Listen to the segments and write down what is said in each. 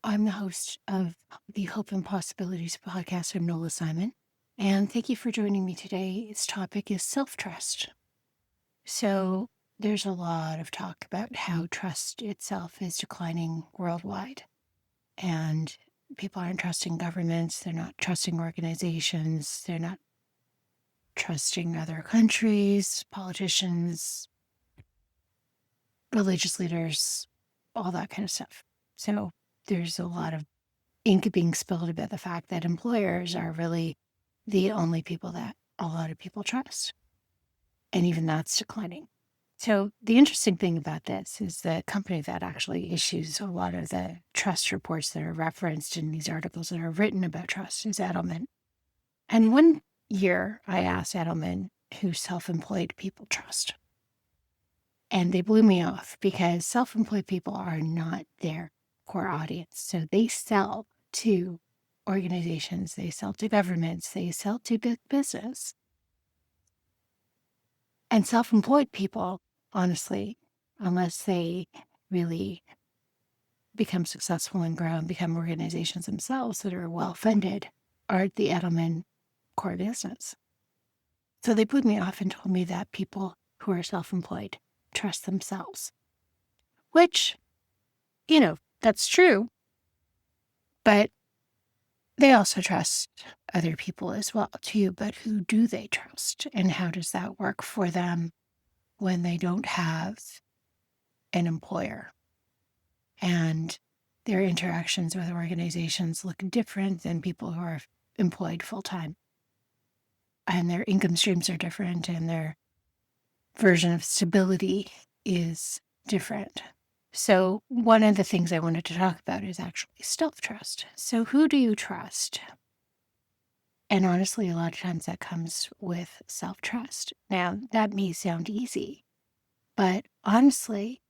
I'm the host of the Hope and Possibilities podcast. I'm Nola Simon. And thank you for joining me today. Its topic is self trust. So, there's a lot of talk about how trust itself is declining worldwide. And people aren't trusting governments, they're not trusting organizations, they're not trusting other countries, politicians, religious leaders, all that kind of stuff. So, there's a lot of ink being spilled about the fact that employers are really the only people that a lot of people trust. And even that's declining. So the interesting thing about this is the company that actually issues a lot of the trust reports that are referenced in these articles that are written about trust is Edelman. And one year I asked Edelman who self-employed people trust. And they blew me off because self-employed people are not their core audience. So they sell to organizations, they sell to governments, they sell to big business. And self-employed people, honestly, unless they really become successful and grow and become organizations themselves that are well-funded, are the Edelman core business. So they blew me off and told me that people who are self-employed trust themselves, which, that's true, but they also trust other people as well, too. But who do they trust? And how does that work for them when they don't have an employer? And their interactions with organizations look different than people who are employed full-time. And their income streams are different, and their version of stability is different. So one of the things I wanted to talk about is actually self-trust. So who do you trust? And honestly, a lot of times that comes with self-trust. Now, that may sound easy, but honestly,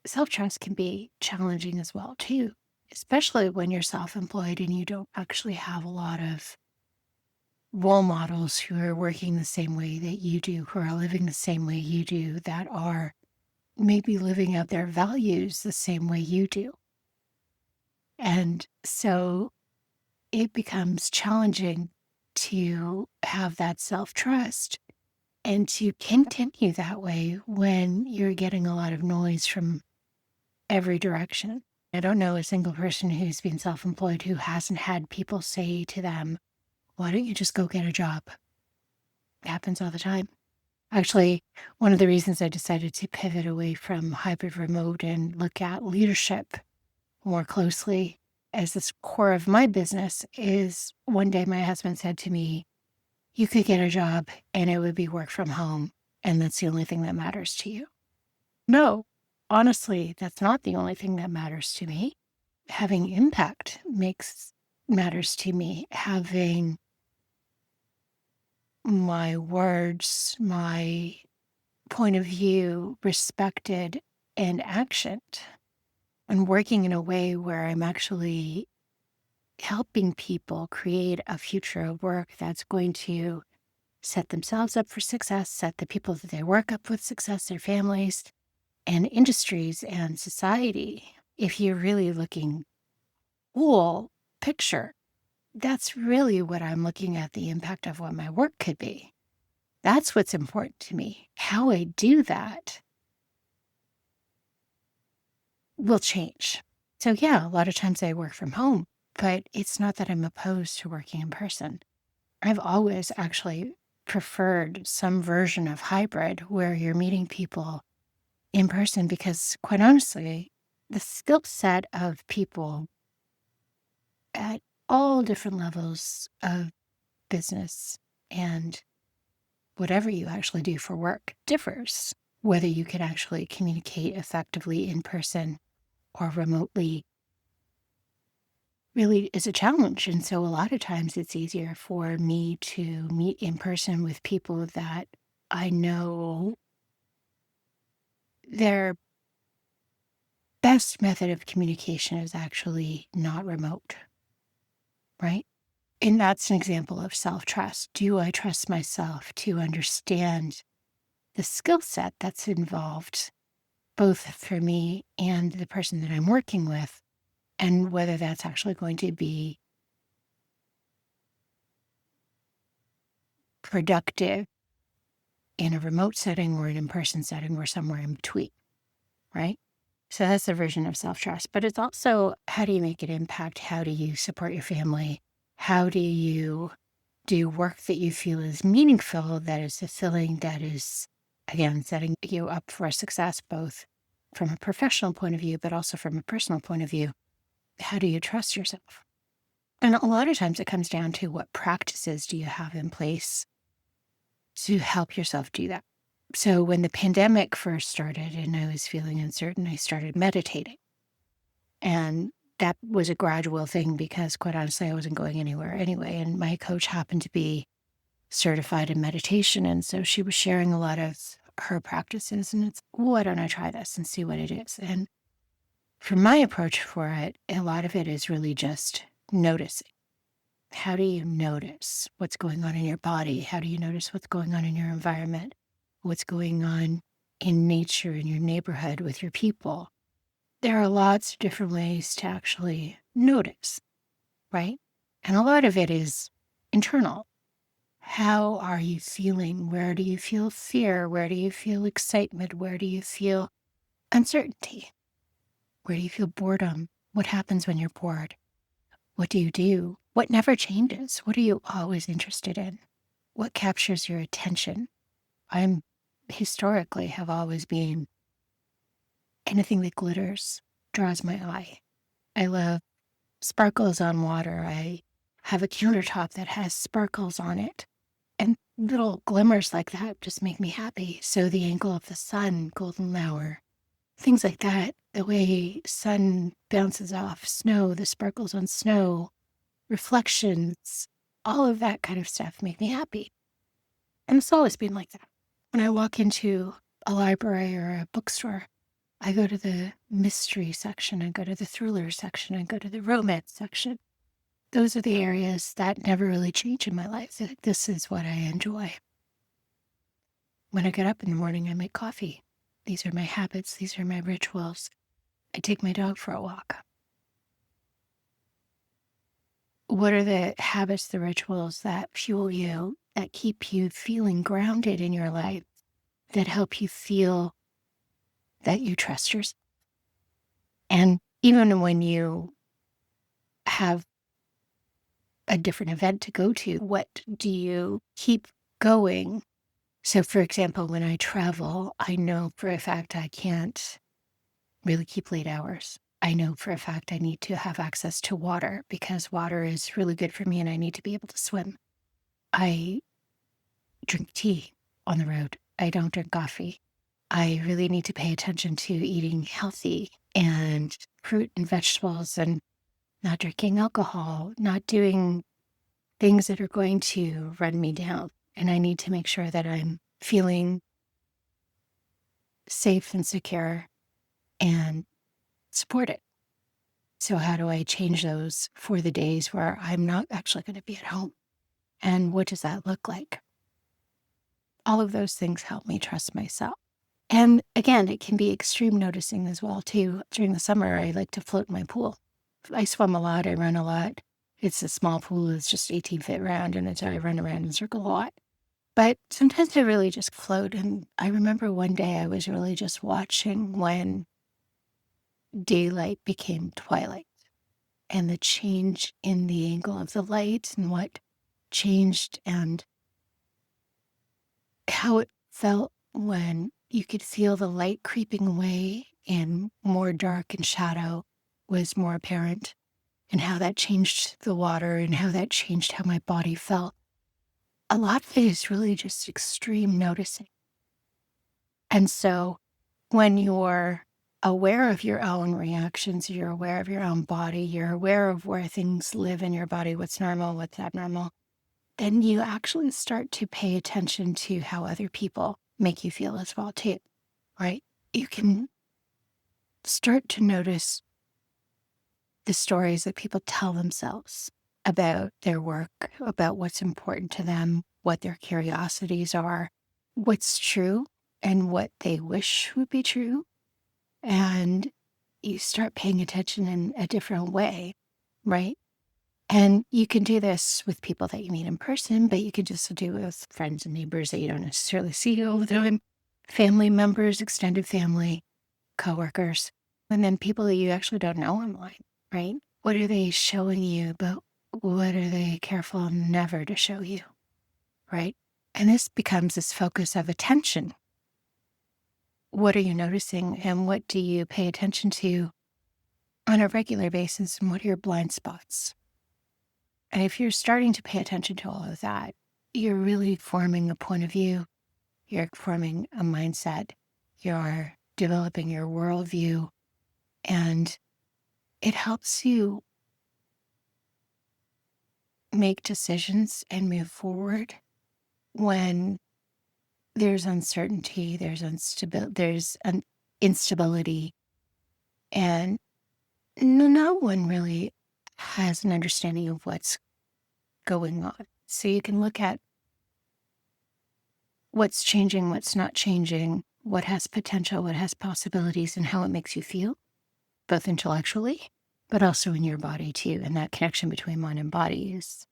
self-trust can be challenging as well, too, especially when you're self-employed and you don't actually have a lot of role models who are working the same way that you do, who are living the same way you do, that are maybe living out their values the same way you do. And so it becomes challenging to have that self-trust and to continue that way when you're getting a lot of noise from every direction. I don't know a single person who's been self-employed who hasn't had people say to them, why don't you just go get a job? It happens all the time. Actually, one of the reasons I decided to pivot away from hybrid remote and look at leadership more closely as this core of my business is one day my husband said to me, you could get a job and it would be work from home, and that's the only thing that matters to you. No, honestly, that's not the only thing that matters to me. Having impact matters to me. Having my words, my point of view respected and actioned, and working in a way where I'm actually helping people create a future of work that's going to set themselves up for success, set the people that they work up with success, their families and industries and society. If you're really looking whole picture, that's really what I'm looking at, the impact of what my work could be. That's what's important to me. How I do that will change. So yeah, a lot of times I work from home, but it's not that I'm opposed to working in person. I've always actually preferred some version of hybrid where you're meeting people in person because, quite honestly, the skill set of people at all different levels of business and whatever you actually do for work differs, whether you can actually communicate effectively in person or remotely really is a challenge. And so a lot of times it's easier for me to meet in person with people that I know their best method of communication is actually not remote, right? And that's an example of self-trust. Do I trust myself to understand the skill set that's involved, both for me and the person that I'm working with, and whether that's actually going to be productive in a remote setting or an in-person setting or somewhere in between, right? So that's a version of self-trust. But it's also, how do you make an impact? How do you support your family? How do you do work that you feel is meaningful, that is fulfilling, that is, again, setting you up for success, both from a professional point of view, but also from a personal point of view? How do you trust yourself? And a lot of times it comes down to, what practices do you have in place to help yourself do that? So when the pandemic first started and I was feeling uncertain, I started meditating. And that was a gradual thing because, quite honestly, I wasn't going anywhere anyway. And my coach happened to be certified in meditation. And so she was sharing a lot of her practices. And it's, why don't I try this and see what it is? And for my approach for it, a lot of it is really just noticing. How do you notice what's going on in your body? How do you notice what's going on in your environment? What's going on in nature, in your neighborhood, with your people? There are lots of different ways to actually notice, right? And a lot of it is internal. How are you feeling? Where do you feel fear? Where do you feel excitement? Where do you feel uncertainty? Where do you feel boredom? What happens when you're bored? What do you do? What never changes? What are you always interested in? What captures your attention? I'm historically have always been, anything that glitters draws my eye. I love sparkles on water. I have a countertop that has sparkles on it. And little glimmers like that just make me happy. So the angle of the sun, golden hour, things like that, the way sun bounces off snow, the sparkles on snow, reflections, all of that kind of stuff make me happy. And it's always been like that. When I walk into a library or a bookstore, I go to the mystery section, I go to the thriller section, I go to the romance section. Those are the areas that never really change in my life. This is what I enjoy. When I get up in the morning, I make coffee. These are my habits. These are my rituals. I take my dog for a walk. What are the habits, the rituals that fuel you, that keep you feeling grounded in your life, that help you feel that you trust yourself? And even when you have a different event to go to, what do you keep going? So, for example, when I travel, I know for a fact I can't really keep late hours. I know for a fact I need to have access to water because water is really good for me and I need to be able to swim. I drink tea on the road. I don't drink coffee. I really need to pay attention to eating healthy and fruit and vegetables and not drinking alcohol, not doing things that are going to run me down. And I need to make sure that I'm feeling safe and secure and supported. So how do I change those for the days where I'm not actually going to be at home? And what does that look like? All of those things help me trust myself. And again, it can be extreme noticing as well, too. During the summer, I like to float in my pool. I swim a lot. I run a lot. It's a small pool. It's just 18-foot round, and I run around in circle a lot. But sometimes I really just float. And I remember one day I was really just watching when daylight became twilight and the change in the angle of the light and what changed and how it felt when you could feel the light creeping away and more dark and shadow was more apparent, and how that changed the water and how that changed how my body felt. A lot of it is really just extreme noticing. And so when you're aware of your own reactions, you're aware of your own body, you're aware of where things live in your body, what's normal, what's abnormal, then you actually start to pay attention to how other people make you feel as well, too, right? You can start to notice the stories that people tell themselves about their work, about what's important to them, what their curiosities are, what's true and what they wish would be true. And you start paying attention in a different way, right? And you can do this with people that you meet in person, but you can just do it with friends and neighbors that you don't necessarily see all the time, family members, extended family, coworkers, and then people that you actually don't know online, right? What are they showing you, but what are they careful never to show you, right? And this becomes this focus of attention. What are you noticing and what do you pay attention to on a regular basis? And what are your blind spots? And if you're starting to pay attention to all of that, you're really forming a point of view, you're forming a mindset, you're developing your worldview, and it helps you make decisions and move forward when there's uncertainty, there's an instability, and no one really has an understanding of what's going on. So you can look at what's changing, what's not changing, what has potential, what has possibilities, and how it makes you feel, both intellectually, but also in your body too. And that connection between mind and body is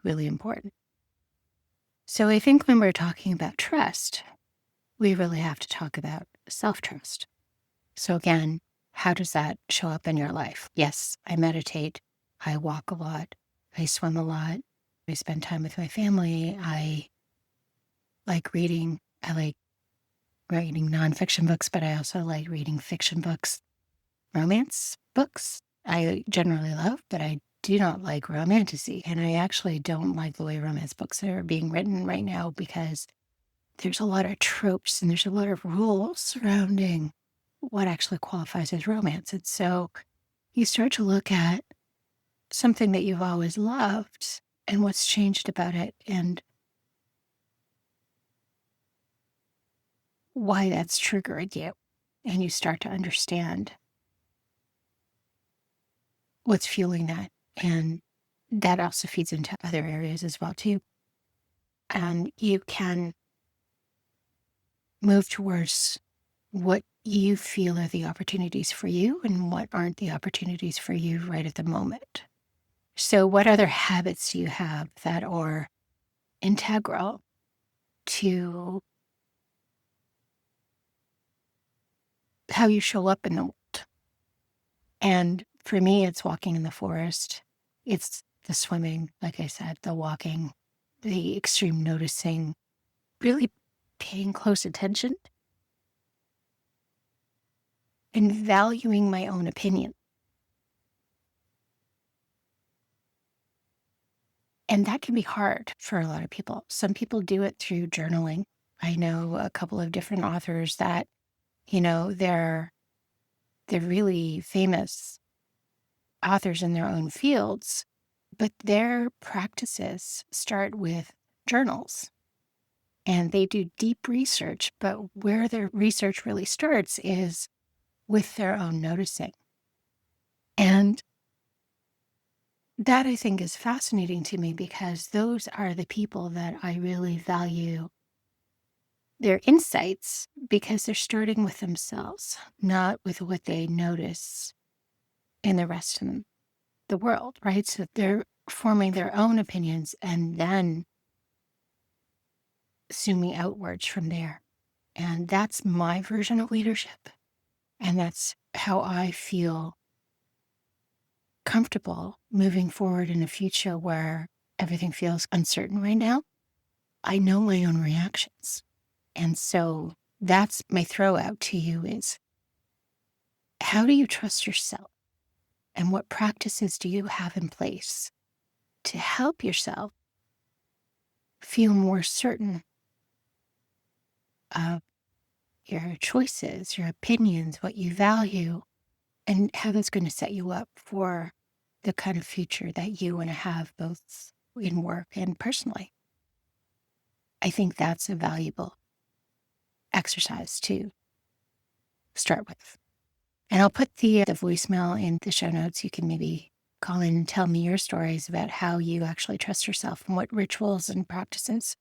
really important. So I think when we're talking about trust, we really have to talk about self-trust. So again, how does that show up in your life? Yes, I meditate. I walk a lot. I swim a lot. I spend time with my family. I like reading. I like writing nonfiction books, but I also like reading fiction books, romance books. I generally love, but I do not like romantasy. And I actually don't like the way romance books are being written right now because there's a lot of tropes and there's a lot of rules surrounding what actually qualifies as romance. And so you start to look at something that you've always loved and what's changed about it and why that's triggering you. And you start to understand what's fueling that. And that also feeds into other areas as well, too. And you can move towards what you feel are the opportunities for you and what aren't the opportunities for you right at the moment. So, what other habits do you have that are integral to how you show up in the world? And for me, it's walking in the forest. It's the swimming, like I said, the walking, the extreme noticing, really paying close attention and valuing my own opinion. And that can be hard for a lot of people. Some people do it through journaling. I know a couple of different authors that, they're really famous authors in their own fields, but their practices start with journals and they do deep research. But where their research really starts is with their own noticing. And that I think is fascinating to me because those are the people that I really value their insights because they're starting with themselves, not with what they notice in the rest of the world, right? So they're forming their own opinions and then zooming outwards from there. And that's my version of leadership. And that's how I feel comfortable moving forward in a future where everything feels uncertain right now. I know my own reactions. And so that's my throw out to you is how do you trust yourself? And what practices do you have in place to help yourself feel more certain of your choices, your opinions, what you value, and how that's going to set you up for the kind of future that you want to have both in work and personally? I think that's a valuable exercise to start with. And I'll put the voicemail in the show notes. You can maybe call in and tell me your stories about how you actually trust yourself and what rituals and practices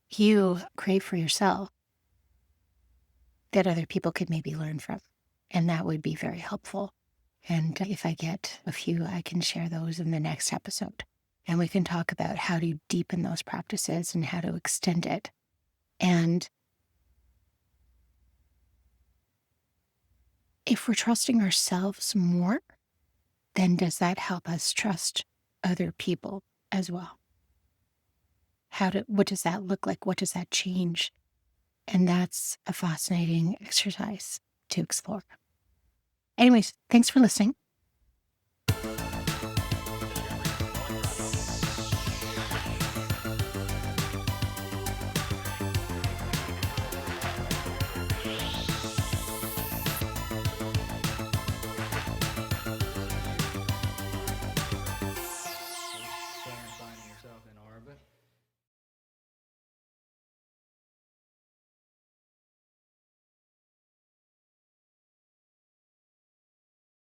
you create for yourself that other people could maybe learn from. And that would be very helpful. And if I get a few, I can share those in the next episode. And we can talk about how to deepen those practices and how to extend it. And if we're trusting ourselves more, then does that help us trust other people as well? What does that look like? What does that change? And that's a fascinating exercise to explore. Anyways, thanks for listening.